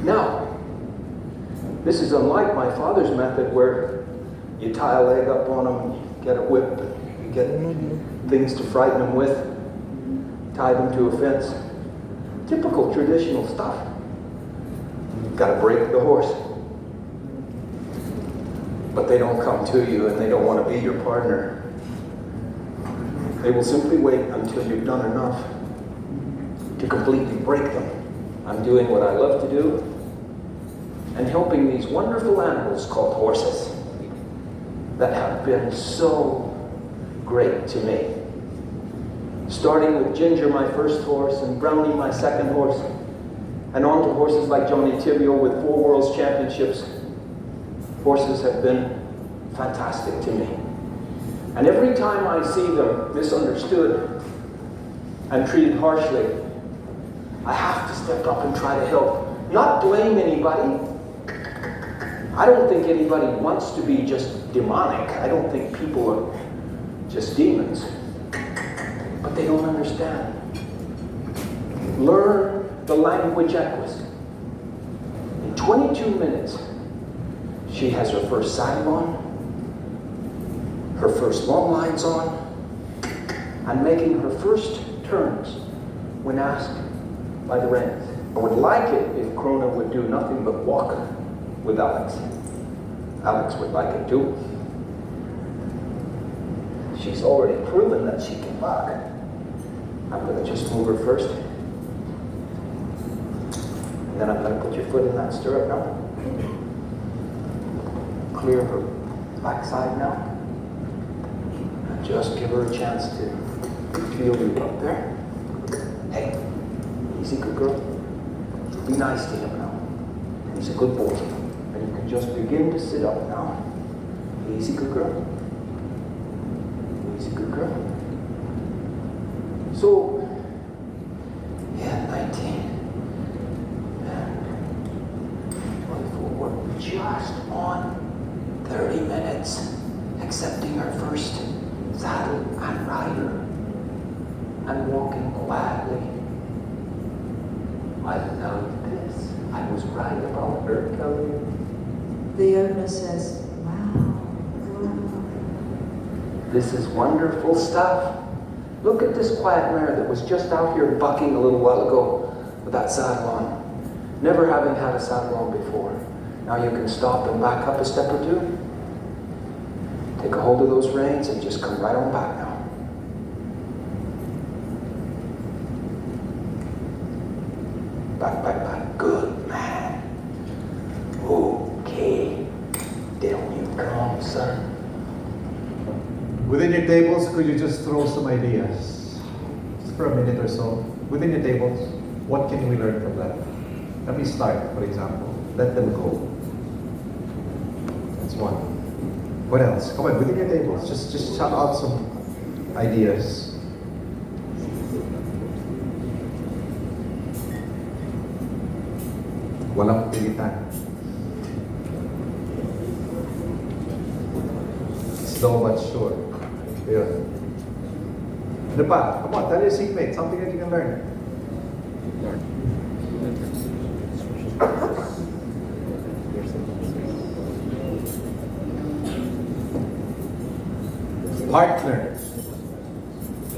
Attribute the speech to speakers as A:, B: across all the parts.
A: Now, this is unlike my father's method where you tie a leg up on him, you get a whip, you get things to frighten him with, tie them to a fence. Typical traditional stuff. You've got to break the horse. But they don't come to you and they don't want to be your partner. They will simply wait until you've done enough to completely break them. I'm doing what I love to do and helping these wonderful animals called horses that have been so great to me. Starting with Ginger, my first horse, and Brownie, my second horse, and on to horses like Johnny Tibio with 4 World's Championships. Horses have been fantastic to me. And every time I see them misunderstood and treated harshly, I have to step up and try to help. Not blame anybody. I don't think anybody wants to be just demonic. I don't think people are just demons. But they don't understand. Learn the language equus. In 22 minutes, she has her first saddle on, her first long lines on, and making her first turns when asked by the reins. I would like it if Krona would do nothing but walk with Alex. Alex would like it too. She's already proven that she can walk. I'm going to just move her first. And then I'm going to put your foot in that stirrup now. Clear her backside now. And just give her a chance to feel you up there. Hey, easy, good girl. Be nice to him now. He's a good boy. And you can just begin to sit up now. Easy, good girl. Easy, good girl. So, yeah, 19 and 24, we're just on 30 minutes, accepting our first saddle and rider and walking quietly. I love this. I was right about her, Kelly.
B: The owner says, wow.
A: This is wonderful stuff. Look at this quiet mare that was just out here bucking a little while ago with that saddle on, never having had a saddle on before. Now you can stop and back up a step or two. Take a hold of those reins and just come right on back now. Back, back, back. Good man. Okay. Down you come, son.
C: Within your tables, could you just throw some ideas? Just for a minute or so. Within your tables, what can we learn from that? Let me start, for example. Let them go. That's one. What else? Come on, within your tables, just shout out some ideas. Walang pilitan. Slow but sure. Yun. Ano pa? Come on, tell your seatmate something that you can learn.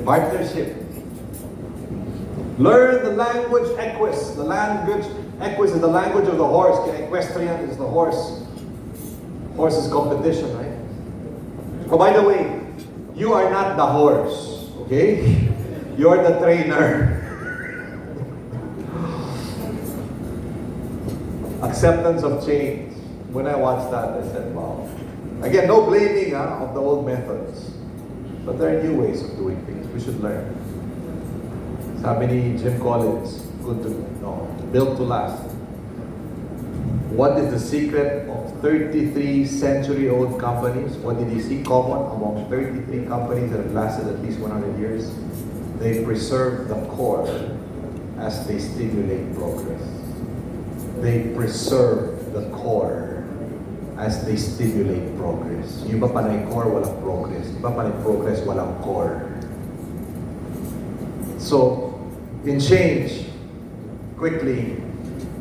C: Partnership. Learn the language equus. The language equus is the language of the horse. Equestrian is the horse. Horse's competition, right? Oh, by the way, you are not the horse, okay? You're the trainer. Acceptance of change. When I watched that, I said, wow. Again, no blaming of the old methods. But there are new ways of doing things. We should learn. Sabi ni Jim Collins, built to last. What is the secret of 33-century-old companies? What did he see common among 33 companies that have lasted at least 100 years? They preserve the core as they stimulate progress. They preserve the core as they stimulate progress. Yung iba panay core, walang progress. Yung iba panay progress, walang core. So, in change, quickly,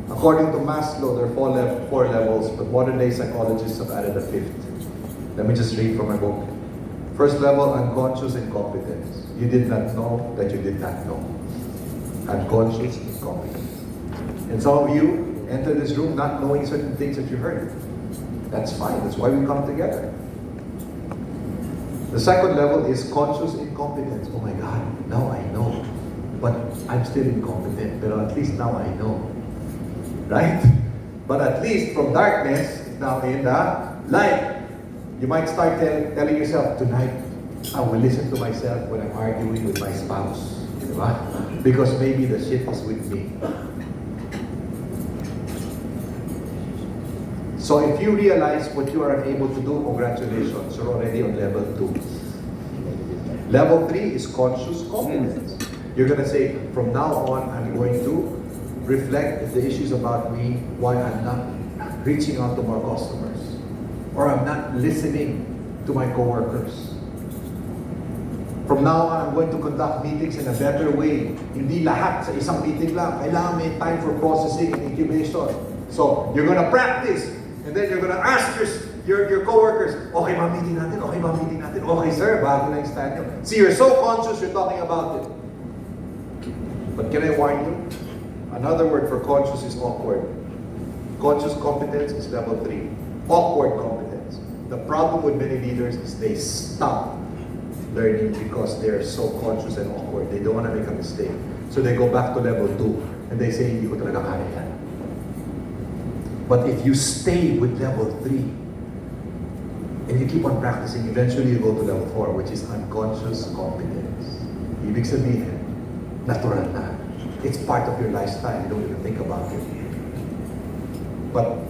C: According to Maslow, there are four levels, but modern day psychologists have added a fifth. Let me just read from my book. First level, unconscious incompetence. You did not know that you did not know. Unconscious incompetence. And some of you enter this room not knowing certain things that you heard. That's fine. That's why we come together. The second level is conscious incompetence. Oh my God, now I know. But I'm still incompetent. But at least now I know. Right? But at least from darkness, now in the light. You might start telling yourself, tonight, I will listen to myself when I'm arguing with my spouse. Diba? Because maybe the shit is with me. So if you realize what you are unable to do, congratulations, you're already on level 2. Level 3 is conscious competence. You're going to say, from now on, I'm going to reflect if the issues about me, why I'm not reaching out to more customers. Or I'm not listening to my coworkers. From now on, I'm going to conduct meetings in a better way. Hindi lahat sa isang meeting lang. Kailangan may time for processing and incubation. So, you're going to practice. And then you're going to ask your coworkers, okay ba meeting natin? Okay ba meeting natin? Okay sir, bago na yung stand nyo. See, you're so conscious, you're talking about it. But can I warn you? Another word for conscious is awkward. Conscious competence is level 3. Awkward competence. The problem with many leaders is they stop learning because they're so conscious and awkward. They don't want to make a mistake. So they go back to level 2 and they say, hindi ko talaga kaya yan. But if you stay with level 3 and you keep on practicing, eventually you go to level 4, which is unconscious competence. Ibig sabihin, natural na. It's part of your lifestyle. You don't even think about it. But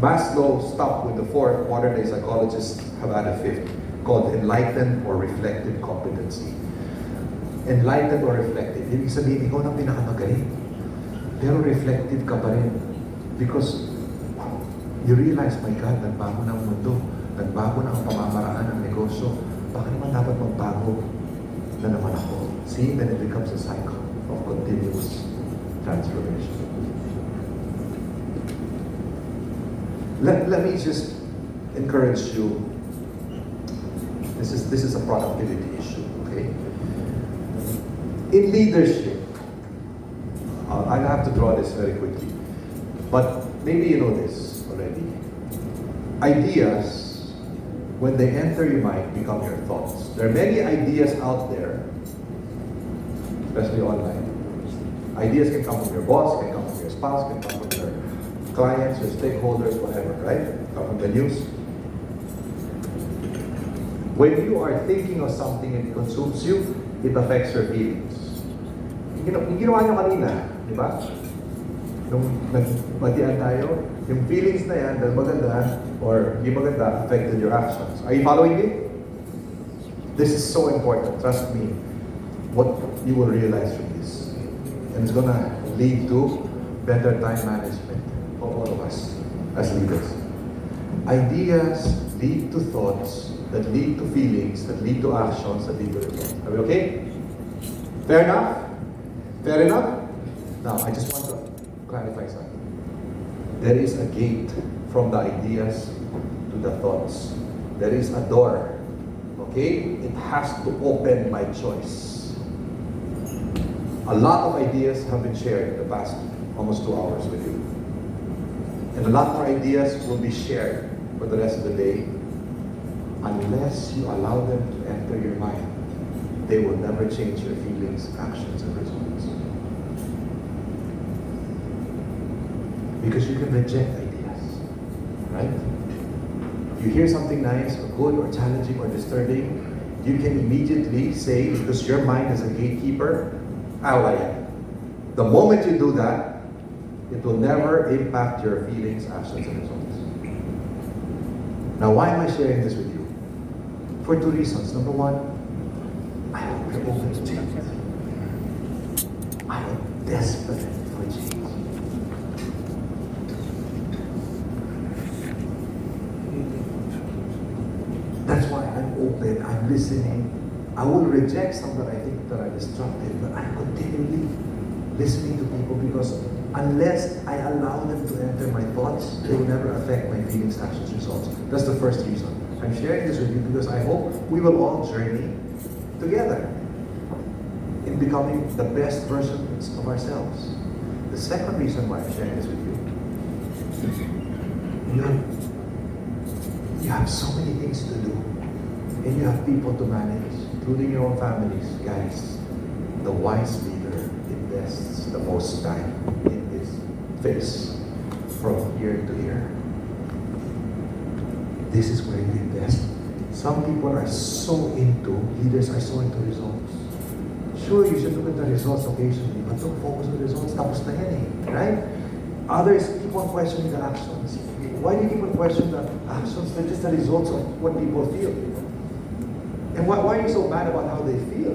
C: Maslow stopped with the 4th. Modern day psychologists have had a 5th called enlightened or reflective competency. Enlightened or reflective. Ibig sabihin, ikaw na pinakamagaling. Pero reflective ka pa rin. Because you realize, my God, nagbago na ang mundo. Nagbago na ang pamamaraan ng negosyo. Bakit naman dapat magbago na naman ako? See, then it becomes a cycle of continuous transformation. Let me just encourage you. This is a productivity issue, okay? In leadership, I have to draw this very quickly, but maybe you know this already. Ideas, when they enter your mind, become your thoughts. There are many ideas out there, especially online. Ideas can come from your boss, can come from your spouse, can come from your clients, your stakeholders, whatever, right? Come from the news. When you are thinking of something and it consumes you, it affects your feelings. Yung ginawa nyo kanina, di ba? Nung nagbatian tayo, yung feelings na yan, dahil maganda or hindi maganda, affected your actions. Are you following me? This is so important. Trust me, what you will realize from this. And it's gonna lead to better time management for all of us as leaders. Ideas lead to thoughts, that lead to feelings, that lead to actions, that lead to results. Are we okay? Fair enough? Fair enough? Now, I just want to clarify something. There is a gate from the ideas to the thoughts. There is a door. Okay? It has to open by choice. A lot of ideas have been shared in the past almost 2 hours with you. And a lot more ideas will be shared for the rest of the day. Unless you allow them to enter your mind, they will never change your feelings, actions, and results. Because you can reject ideas, right? You hear something nice or good or challenging or disturbing, you can immediately say, because your mind is a gatekeeper, I am. The moment you do that, it will never impact your feelings, actions, and results. Now, why am I sharing this with you? For 2 reasons. Number 1, I hope you're open to change. I am desperate for change. That's why I'm open, I'm listening. I will reject some that I think that are destructive, but I'm continually listening to people because Unless I allow them to enter my thoughts, they will never affect my feelings, actions, results. That's the first reason. I'm sharing this with you because I hope we will all journey together in becoming the best versions of ourselves. The second reason why I'm sharing this with you, you have so many things to do, and you have people to manage, including your own families. Guys, the wise leader invests the most time in his face from year to year. This is where you invest. Some people are so into, leaders are so into results. Sure, you should look at the results occasionally, but don't focus on the results. Tapos na yan eh, right? Others keep on questioning the actions. Why do you keep on questioning the actions? They're just the results of what people feel. And why are you so mad about how they feel?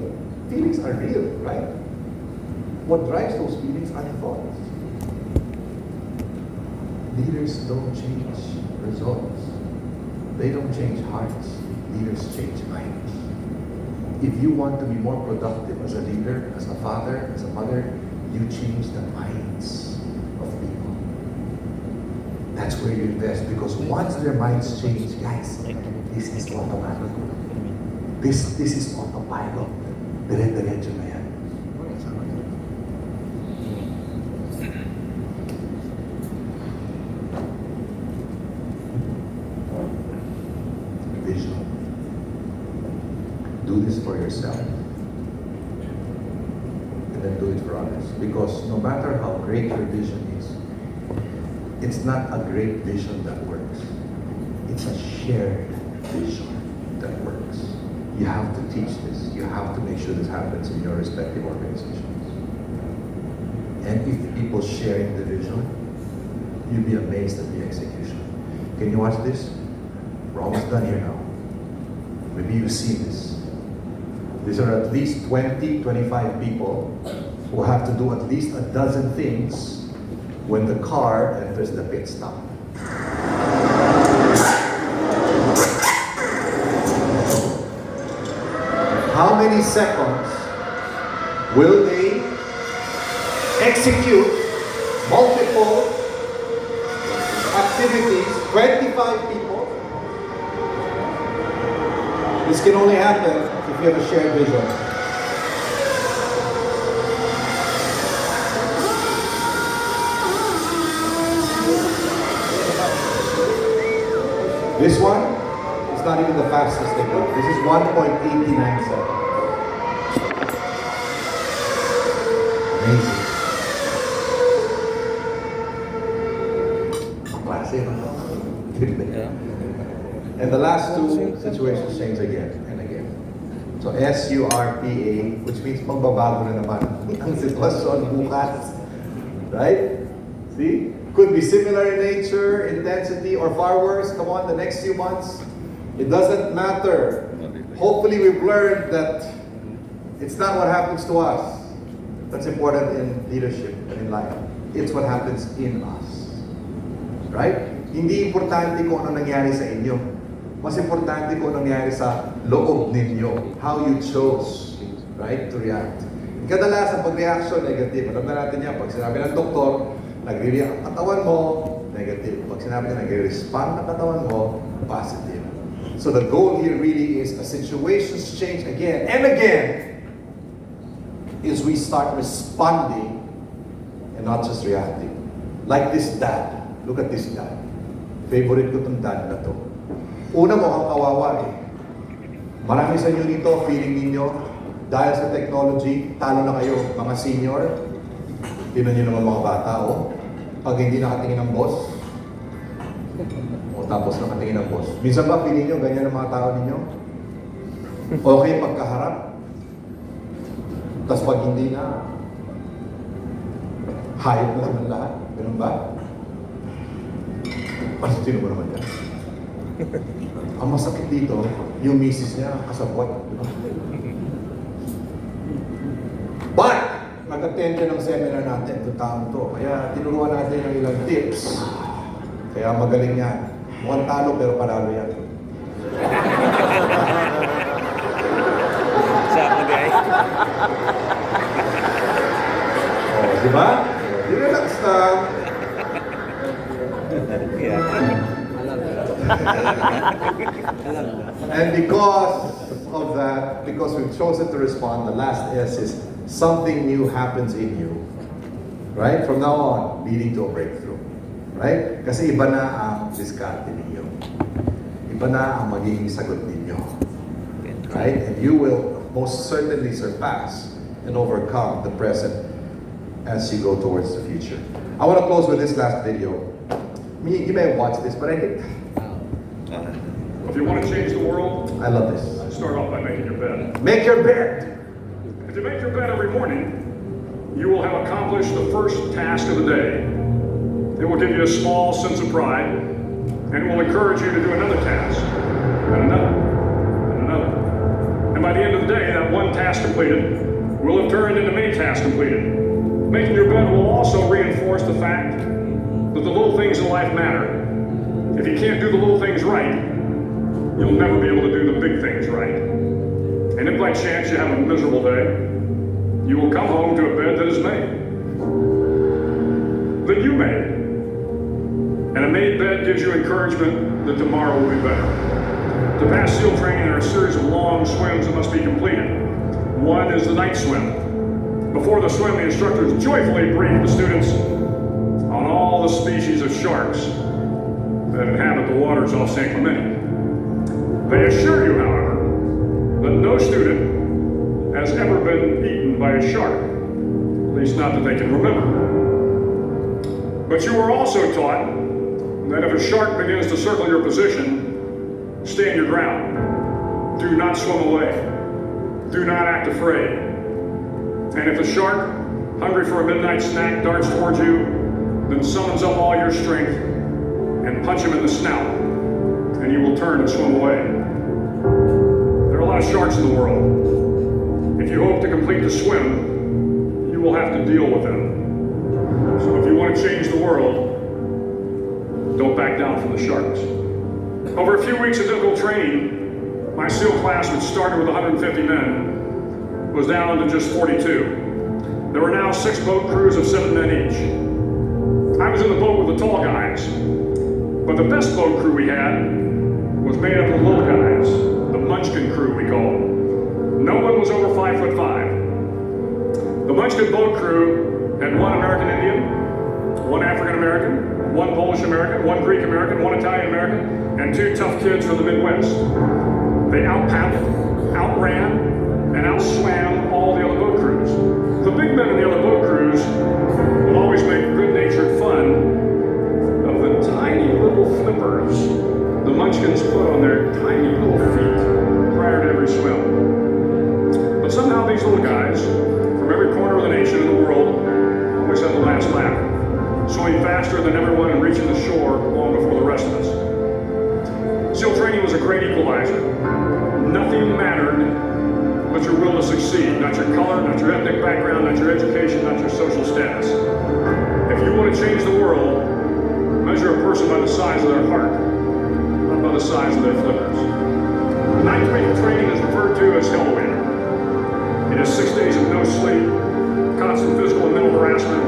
C: Feelings are real, right? What drives those feelings are the thoughts. Leaders don't change results. They don't change hearts. Leaders change minds. If you want to be more productive as a leader, as a father, as a mother, you change the minds of people. That's where you invest, because once their minds change, guys, this is automatic. This is autopilot. Dire-diretso na yan. Vision. Do this for yourself. And then do it for others. Because no matter how great your vision is, it's not a great vision that works. It's a shared vision that works. You have to teach this. You have to make sure this happens in your respective organizations. And if people sharing the vision, you'll be amazed at the execution. Can you watch this? We're almost done here now. Maybe you see this. These are at least 20, 25 people who have to do at least a dozen things when the car enters the pit stop. How many seconds will they execute multiple activities? 25 people. This can only happen if you have a shared vision. This one is not even the fastest they go. This is 1.89 seconds. Amazing. Classic. And the last two situations change again and again. So SURPA, which means magbabago na naman ang sitwasyon bukas. Right? See? Could be similar in nature, intensity, or far worse. Come on, the next few months. It doesn't matter. Hopefully we've learned that it's not what happens to us that's important in leadership and in life. It's what happens in us. Right? Hindi importante kung ano nangyari sa inyo. Mas importante kung ano nangyari sa loob ninyo. How you chose, right, to react. Kadalasan pag reaction, negative. Alam na natin yan. Pag sinabi ng doktor, nagre-react ang katawan mo, negative. Pag sinabi na nagre-respond ang katawan mo, positive. So the goal here really is, as situations change again and again, is we start responding and not just reacting. Like this dad. Look at this dad. Favorite ko itong dad na to. Una mo ang kawawa eh. Marami sa inyo dito, feeling ninyo, dahil sa technology, talo na kayo, mga senior. Tingnan nyo naman mga bata, oh. Pag hindi nakatingin ng boss, o tapos nakatingin ng boss. Minsan ba feeling nyo, ganyan ang mga tao ninyo? Okay pagkaharap. Tapos pag hindi na, hayop na silang lahat. Ganun ba? Sino mo naman yan? Ang masakit dito, yung misis niya, kasabwat. But, nag-attend siya ng seminar natin, itong taon to. Kaya tinuruan natin ng ilang tips. Kaya magaling yan. Mukhang talo pero panalo yan.
D: Siya ako, guys.
C: Oh, di ba? Relax And because of that, because we've chosen to respond, the last S is something new happens in you. Right? From now on, leading to a breakthrough. Right? Kasi iba na ang diskarte ninyo. Iba na ang magiging sagot ninyo. Right? And you will most certainly surpass and overcome the present as you go towards the future. I want to close with this last video. You may have watched this, but I think
D: If you want to change the world,
C: I love this.
D: start off by making your bed.
C: Make your bed.
D: If you make your bed every morning, you will have accomplished the first task of the day. It will give you a small sense of pride, and it will encourage you to do another task, and another, and another. And by the end of the day, that one task completed will have turned into many tasks completed. Making your bed will also reinforce the fact that the little things in life matter. If you can't do the little things right, you'll never be able to do the big things right. And if by chance you have a miserable day, you will come home to a bed that is made. That you made. And a made bed gives you encouragement that tomorrow will be better. To pass SEAL training, there are a series of long swims that must be completed. One is the night swim. Before the swim, the instructors joyfully brief the students on all the species of sharks that inhabit the waters off San Clemente. They assure you, however, that no student has ever been eaten by a shark, at least not that they can remember. But you are also taught that if a shark begins to circle your position, stand your ground. Do not swim away. Do not act afraid. And if the shark, hungry for a midnight snack, darts towards you, then summons up all your strength and punch him in the snout, and you will turn and swim away. There are a lot of sharks in the world. If you hope to complete the swim, you will have to deal with them. So if you want to change the world, don't back down from the sharks. Over a few weeks of difficult training, my SEAL class, which started with 150 men, was down to just 42. There were now 6 boat crews of 7 men each. I was in the boat with the tall guys, but the best boat crew we had was made up of little guys, the Munchkin crew we call them. No one was over 5'5". The Munchkin boat crew had 1 American Indian, 1 African American, 1 Polish American, 1 Greek American, 1 Italian American, and 2 tough kids from the Midwest. They out-paddled, outran, and outswam all the other boat crews. The big men in the other boat crews would always make good-natured fun of the tiny little flippers the Munchkins put on their tiny little feet prior to every swim. But somehow these little guys, from every corner of the nation and the world, always had the last laugh, swimming faster than everyone and reaching the shore long before the rest of us. SEAL training was a great equalizer. Nothing mattered but your will to succeed, not your color, not your ethnic background, not your education, not your social status. If you want to change the world, measure a person by the size of their heart, not by the size of their flippers. The 9th week of training is referred to as Hell Week. It is 6 days of no sleep, constant physical and mental harassment,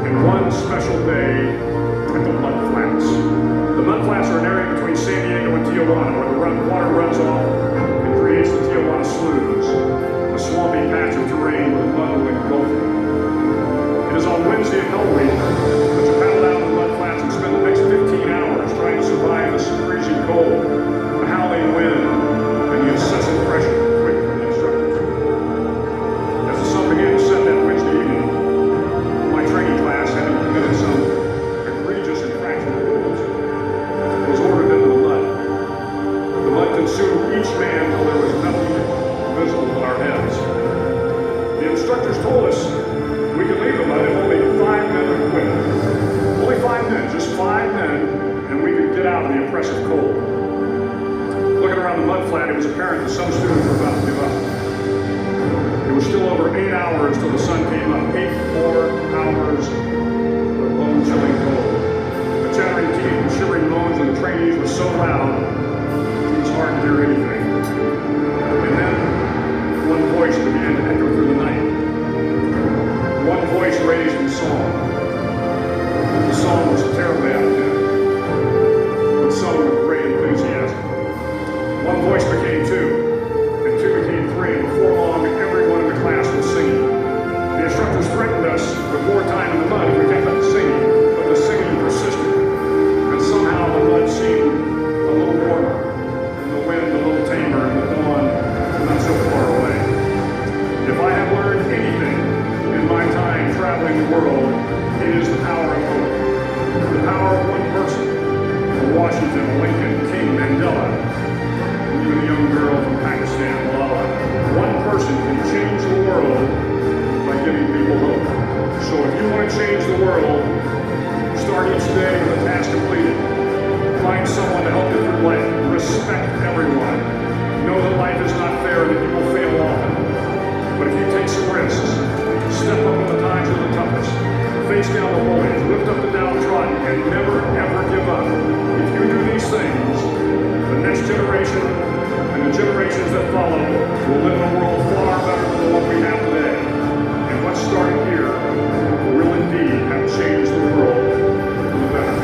D: and 1 special day at the Mud Flats. The Mud Flats are an area between San Diego and Tijuana where the water runs off and creates the Tijuana Sloughs, a swampy patch of terrain where the mud will engulf you. It is on Wednesday of Hell Week that you paddle out in the Mud Flats and spend the next 15 hours trying to survive the freezing cold, the howling wind, and the incessant pressure quick from the instructors. As the sun began to set that Wednesday evening, my training class, having committed some egregious infraction of rules, was ordered into the mud. The mud consumed each man until there was nothing visible but our heads. The instructors told us we could leave the mud if only 5 men would quit. Only 5 men, just 5 men, and we could get out of the oppressive cold. Looking around the mud flat, it was apparent that some students were about to give up. It was still over 8 hours till the sun came up. 8 more hours of bone-chilling cold. The chattering teeth and shivering moans of the trainees were so loud, it was hard to hear anything. And then, one voice began to echo through the night. One voice raised in song. day with a task completed. Find someone to help you through life. Respect everyone. Know that life is not fair and that people fail often. But if you take some risks, step up when the times are the toughest, face down the bullies, lift up the downtrodden, and never ever give up. If you do these things, the next generation and the generations that follow will live in a world far better than the one we have today. And what's starting here will indeed have changed the world for the better.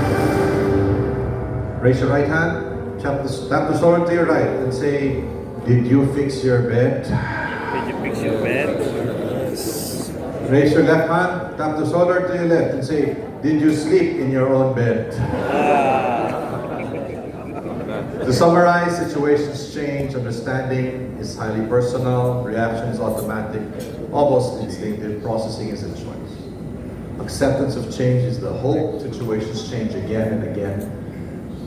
C: Raise your right hand. Tap the shoulder to your right and say, "Did you fix your bed?"
E: Did you fix your bed?
C: Raise your left hand. Tap the shoulder to your left and say, "Did you sleep in your own bed?" To summarize, situations change, understanding is highly personal, reaction is automatic, almost instinctive, processing is a choice. Acceptance of change is the hope. Situations change again and again.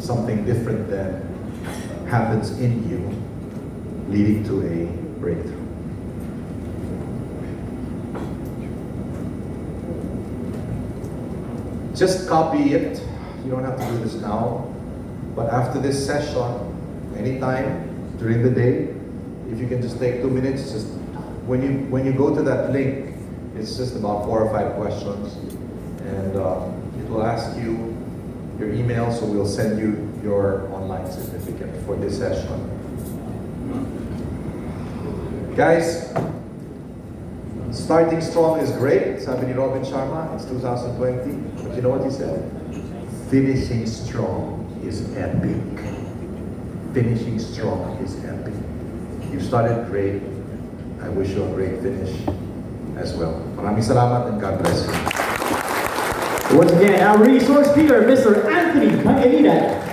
C: Something different then happens in you, leading to a breakthrough. Just copy it. You don't have to do this now. But after this session, anytime during the day, if you can just take 2 minutes, just when you go to that link, it's just about 4 or 5 questions, and it will ask you your email, so we'll send you your online certificate for this session. Guys, starting strong is great. Sabi ni Robin Sharma, it's 2020. But you know what he said? Finishing strong is epic. Finishing strong is epic. You started great. I wish you a great finish as well. Maraming salamat and God bless you.
F: Once again, our resource speaker, Mr. Atty Pangilinan.